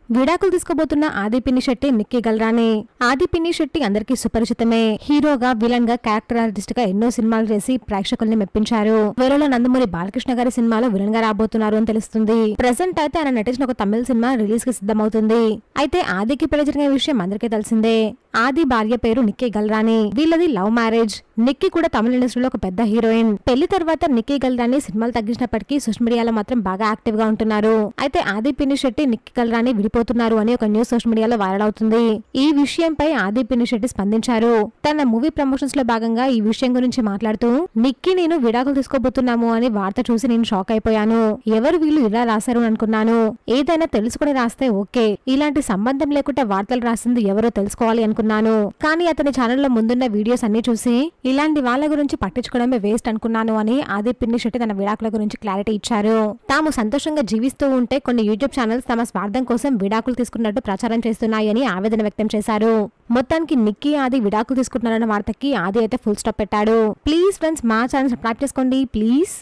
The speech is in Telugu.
విడాకులు తీసుకోబోతున్న ఆది పినిశెట్టి, నిక్కీ గల్రాని. ఆది పినిశెట్టి అందరికీ సుపరిచితమే. హీరోగా, విలన్ గా, క్యారెక్టర్ ఆర్టిస్ట్ గా ఎన్నో సినిమాలు చేసి ప్రేక్షకుల్ని మెప్పించారు. త్వరలో నందమూరి బాలకృష్ణ గారి సినిమాలో విలన్ గా రాబోతున్నారు అని తెలుస్తుంది. ప్రెసెంట్ అయితే ఆయన నటించిన ఒక తమిళ సినిమా రిలీజ్ కి సిద్ధమవుతుంది. అయితే ఆదికి పెళ్లి జరిగిన విషయం అందరికీ తెలిసిందే. ఆది భార్య పేరు నిక్కీ గల్రాని. వీళ్ళది లవ్ మ్యారేజ్. నిక్కీ కూడా తమిళ ఇండస్ట్రీలో ఒక పెద్ద హీరోయిన్. పెళ్లి తర్వాత నిక్కీ గల్రాని సినిమాలు తగ్గించినప్పటికీ సోషల్ మీడియాలో మాత్రం బాగా యాక్టివ్ గా ఉంటున్నారు. అయితే ఆది పినిశెట్టి, నిక్కీ గల్రాని విడిపోతున్నారు అని ఒక న్యూస్ సోషల్ మీడియాలో వైరల్ అవుతుంది. ఈ విషయంపై ఆది పినిశెట్టి స్పందించారు. తన మూవీ ప్రమోషన్స్ లో భాగంగా ఈ విషయం గురించి మాట్లాడుతూ, నిక్కీ నేను విడాకులు తీసుకోబోతున్నాము అని వార్త చూసి నేను షాక్ అయిపోయాను. ఎవరు వీళ్ళు ఇలా రాశారు అనుకున్నాను. ఏదైనా తెలుసుకుని రాస్తే ఓకే, ఇలాంటి సంబంధం లేకుండా వార్తలు రాసింది ఎవరో తెలుసుకోవాలి అనుకున్నాను. కానీ అతని ఛానల్లో ముందున్న వీడియోస్ అన్ని చూసి ఇలాంటి వాళ్ళ గురించి పట్టించుకోవడమే వేస్ట్ అనుకున్నాను అని ఆది పినిశెట్టి తన విడాకుల గురించి క్లారిటీ ఇచ్చారు. తాము సంతోషంగా జీవిస్తూ ఉంటే కొన్ని యూట్యూబ్ ఛానల్స్ తమ స్వార్థం కోసం విడాకులు తీసుకున్నట్టు ప్రచారం చేస్తున్నాయని ఆవేదన వ్యక్తం చేశారు. మొత్తానికి నిక్కీ, ఆది విడాకులు తీసుకుంటున్నారన్న వార్తకి ఆది అయితే ఫుల్ స్టాప్ పెట్టాడు. ప్లీజ్ ఫ్రెండ్స్, మా ఛానల్ సబ్స్క్రైబ్ చేసుకోండి ప్లీజ్.